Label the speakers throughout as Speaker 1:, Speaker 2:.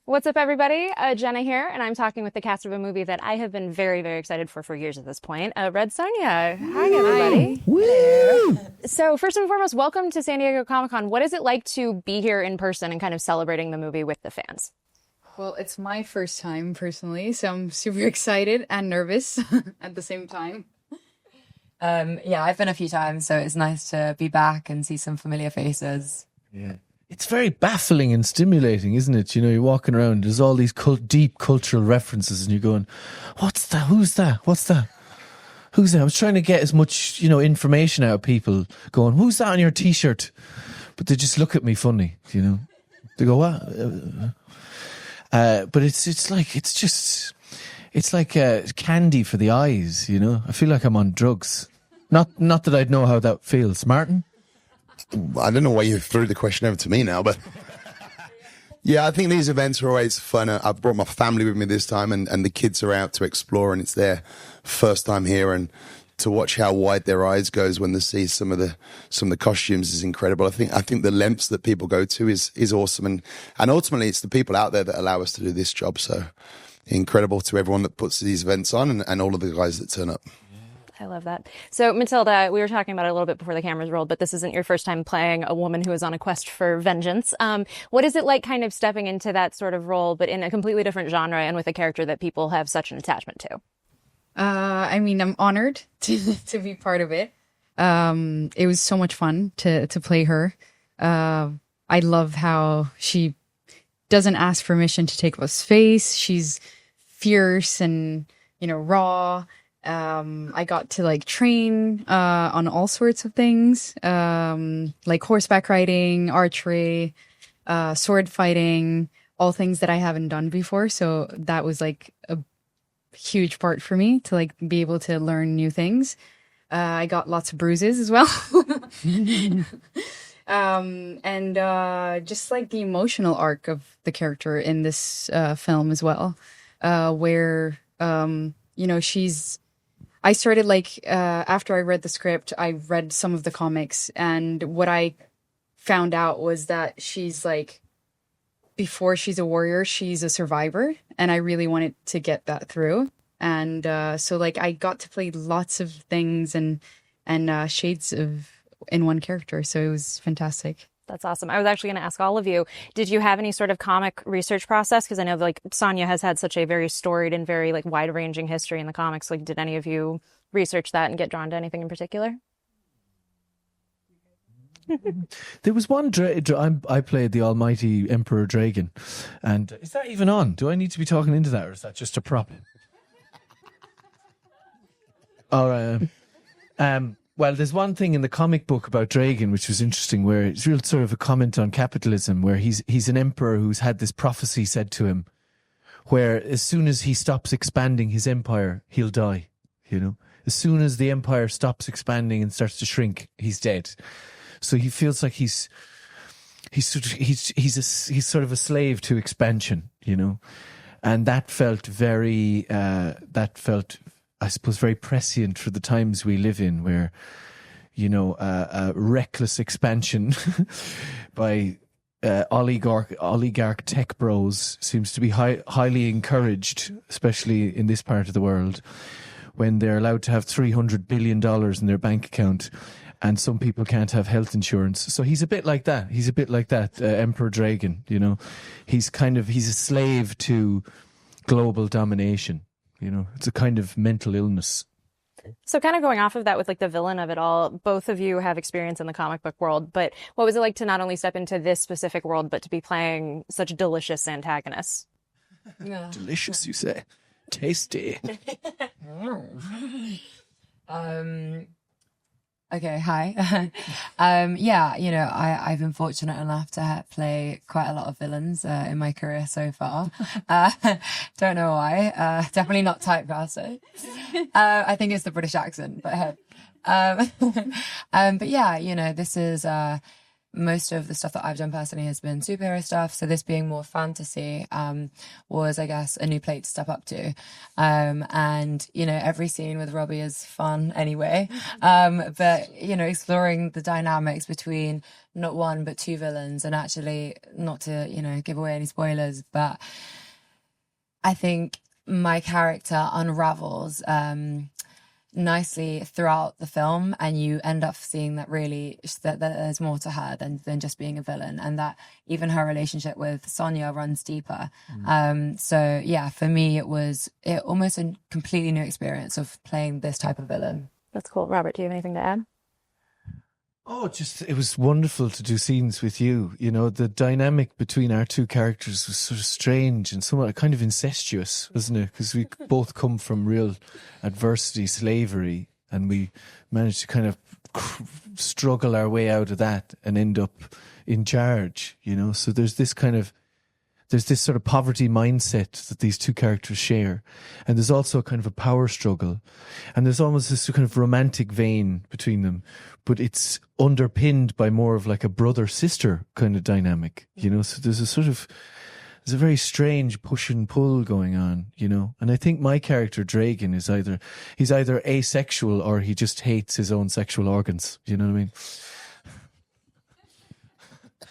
Speaker 1: What's up, everybody? Jenna here, and I'm talking with the cast of a movie that I have been very, very excited for years at this point. Red Sonja. Hi, everybody.
Speaker 2: Hi. Woo!
Speaker 1: So, first and foremost, welcome to San Diego Comic-Con. What is it like to be here in person and kind of celebrating the movie with the fans?
Speaker 2: Well, it's my first time personally, so I'm super excited and nervous at the same time.
Speaker 3: Yeah, I've been a few times, so it's nice to be back and see some familiar faces.
Speaker 4: Yeah. It's very baffling and stimulating, isn't it? You know, you're walking around, there's all these deep cultural references, and you're going, what's that? Who's that? What's that? Who's that? I was trying to get as much, information out of people going, who's that on your T-shirt? But they just look at me funny, They go, what? But it's like candy for the eyes, I feel like I'm on drugs. Not that I'd know how that feels. Martin?
Speaker 5: I don't know why you threw the question over to me now, but yeah, I think these events are always fun. I've brought my family with me this time, and the kids are out to explore, and it's their first time here, and to watch how wide their eyes goes when they see some of the costumes is incredible. I think the lengths that people go to is awesome, and ultimately it's the people out there that allow us to do this job. So incredible to everyone that puts these events on, and all of the guys that turn up.
Speaker 1: I love that. So, Matilda, we were talking about it a little bit before the cameras rolled, but this isn't your first time playing a woman who is on a quest for vengeance. What is it like kind of stepping into that sort of role, but in a completely different genre and with a character that people have such an attachment to?
Speaker 2: I'm honored to be part of it. It was so much fun to play her. I love how she doesn't ask permission to take up space. She's fierce and, raw. I got to train on all sorts of things, like horseback riding, archery, sword fighting, all things that I haven't done before. So that was a huge part for me to be able to learn new things. I got lots of bruises as well. And just the emotional arc of the character in this film as well, where I started after I read the script, I read some of the comics, and what I found out was that she's before she's a warrior, she's a survivor, and I really wanted to get that through. And so I got to play lots of things and shades of in one character, so it was fantastic.
Speaker 1: That's awesome. I was actually going to ask all of you, did you have any sort of comic research process? Because I know Sonja has had such a very storied and very wide-ranging history in the comics. Did any of you research that and get drawn to anything in particular?
Speaker 4: There was one I played the almighty Emperor Dragon, and is that even on? Do I need to be talking into that, or is that just a prop? All right. Well, there's one thing in the comic book about Dragon which was interesting, where it's real sort of a comment on capitalism, where he's an emperor who's had this prophecy said to him, where as soon as he stops expanding his empire, he'll die. As soon as the empire stops expanding and starts to shrink, he's dead. So he feels like he's sort of a slave to expansion, and that felt I suppose very prescient for the times we live in, where reckless expansion by oligarch tech bros seems to be highly encouraged, especially in this part of the world, when they're allowed to have $300 billion in their bank account, and some people can't have health insurance. So he's a bit like that. Emperor Dragon. He's a slave to global domination. It's a kind of mental illness.
Speaker 1: So kind of going off of that with the villain of it all, both of you have experience in the comic book world, but what was it like to not only step into this specific world, but to be playing such delicious antagonists?
Speaker 4: Yeah. Delicious, you say? Tasty.
Speaker 3: Okay, hi. Yeah, I've been fortunate enough to play quite a lot of villains in my career so far. Don't know why. Definitely not typecasted. I think it's the British accent, but hey. But yeah, this is most of the stuff that I've done personally has been superhero stuff. So this being more fantasy was, I guess, a new plate to step up to. And, you know, every scene with Robbie is fun anyway. But, you know, exploring the dynamics between not one, but two villains, and actually, not to, you know, give away any spoilers, but I think my character unravels nicely throughout the film, and you end up seeing that really that there's more to her than just being a villain, and that even her relationship with Sonja runs deeper. So yeah, for me it was almost a completely new experience of playing this type of villain.
Speaker 1: That's cool. Robert, do you have anything to add?
Speaker 4: Oh, it was wonderful to do scenes with you. You know, the dynamic between our two characters was sort of strange and somewhat kind of incestuous, wasn't it? Because we both come from real adversity, slavery, and we managed to kind of struggle our way out of that and end up in charge, you know? So there's this sort of poverty mindset that these two characters share. And there's also kind of a power struggle. And there's almost this kind of romantic vein between them. But it's underpinned by more of like a brother-sister kind of dynamic, you know? So there's a very strange push and pull going on, you know? And I think my character, Dragon, he's either asexual or he just hates his own sexual organs. You know what I mean?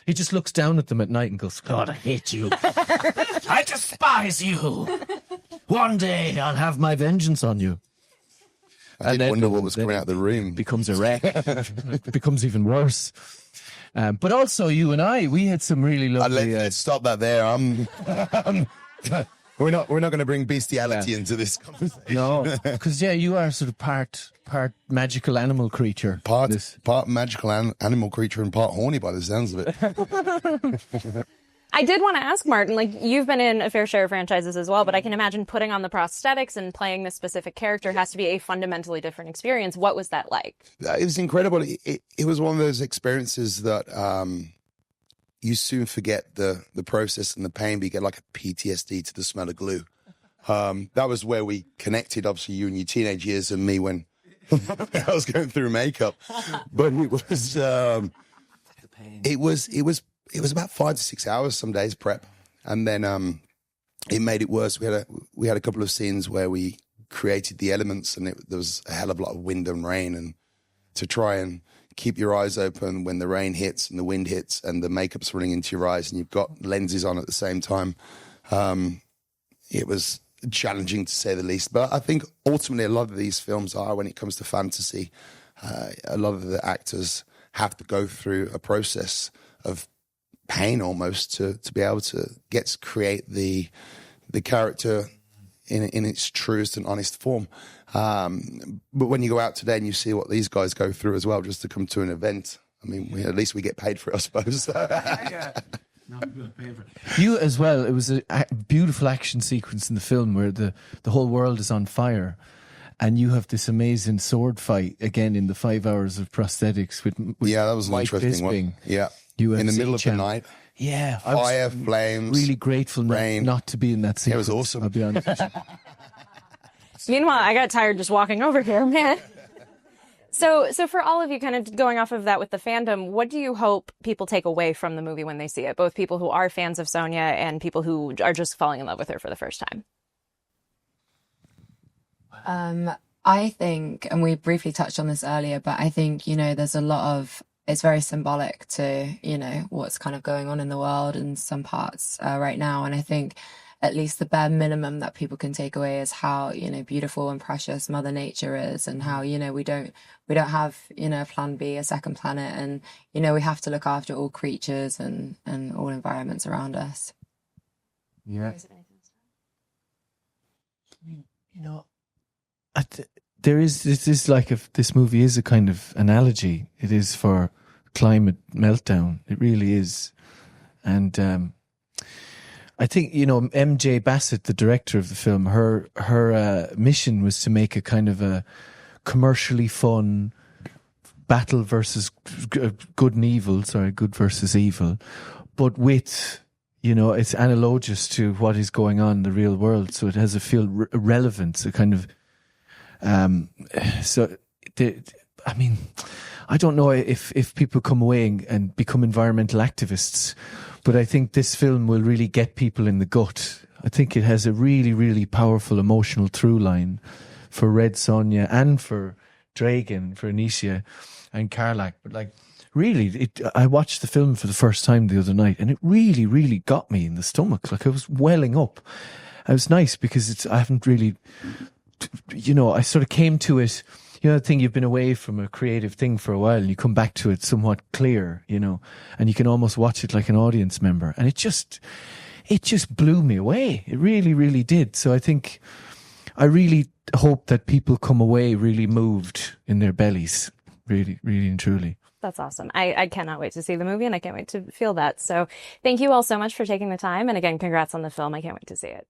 Speaker 4: He just looks down at them at night and goes, God, I hate you. I despise you. One day I'll have my vengeance on you.
Speaker 5: I did wonder what was coming out of the room.
Speaker 4: Becomes a wreck. It becomes even worse. But also you and we had some really lovely...
Speaker 5: Let's stop that there. We're not going to bring bestiality into this conversation.
Speaker 4: No, because you are sort of part magical animal creature.
Speaker 5: Part magical animal creature and part horny by the sounds of it.
Speaker 1: I did want to ask Martin, like, you've been in a fair share of franchises as well, but I can imagine putting on the prosthetics and playing this specific character has to be a fundamentally different experience. What was that like?
Speaker 5: It was incredible. It was one of those experiences that you soon forget the process and the pain, but you get like a PTSD to the smell of glue. That was where we connected, obviously, you in your teenage years and me when I was going through makeup. But it was about 5 to 6 hours some days prep, and then it made it worse. We had a couple of scenes where we created the elements, and there was a hell of a lot of wind and rain, and to try and keep your eyes open when the rain hits and the wind hits and the makeup's running into your eyes and you've got lenses on at the same time. It was challenging to say the least, but I think ultimately a lot of these films are, when it comes to fantasy, a lot of the actors have to go through a process of pain almost to be able to get to create the character in its truest and honest form. But when you go out today and you see what these guys go through as well, just to come to an event, I mean, at least we get paid for it, I suppose.
Speaker 4: Yeah. You as well, it was a beautiful action sequence in the film where the whole world is on fire and you have this amazing sword fight again in the 5 hours of prosthetics with
Speaker 5: yeah, that was an interesting one. Yeah, in the middle of the night.
Speaker 4: Yeah,
Speaker 5: fire, flames,
Speaker 4: really grateful not to be in that sequence.
Speaker 5: It was awesome.
Speaker 4: I'll be honest.
Speaker 1: Meanwhile, I got tired just walking over here, man. So for all of you, kind of going off of that with the fandom, what do you hope people take away from the movie when they see it? Both people who are fans of Sonja and people who are just falling in love with her for the first time.
Speaker 3: I think, and we briefly touched on this earlier, but I think, there's a lot of, it's very symbolic to, what's kind of going on in the world in some parts right now. And I think at least the bare minimum that people can take away is how, beautiful and precious Mother Nature is, and how, we don't have, a plan B, a second planet. And, we have to look after all creatures and all environments around us.
Speaker 4: Yeah. This movie is a kind of analogy. It is for climate meltdown. It really is. And I think, MJ Bassett, the director of the film, her mission was to make a kind of a commercially fun battle versus good versus evil, but with, it's analogous to what is going on in the real world. So it has a feel relevance, a kind of, I mean, I don't know if people come away and become environmental activists, but I think this film will really get people in the gut. I think it has a really, really powerful emotional through line for Red Sonja and for Dragan, for Anisha and Karlak. But like, really, I watched the film for the first time the other night, and it really, really got me in the stomach. Like, I was welling up. It was nice because I haven't really, I sort of came to it. The thing, you've been away from a creative thing for a while and you come back to it somewhat clear, and you can almost watch it like an audience member. And it just blew me away. It really, really did. So I really hope that people come away really moved in their bellies, really, really and truly.
Speaker 1: That's awesome. I cannot wait to see the movie, and I can't wait to feel that. So thank you all so much for taking the time. And again, congrats on the film. I can't wait to see it.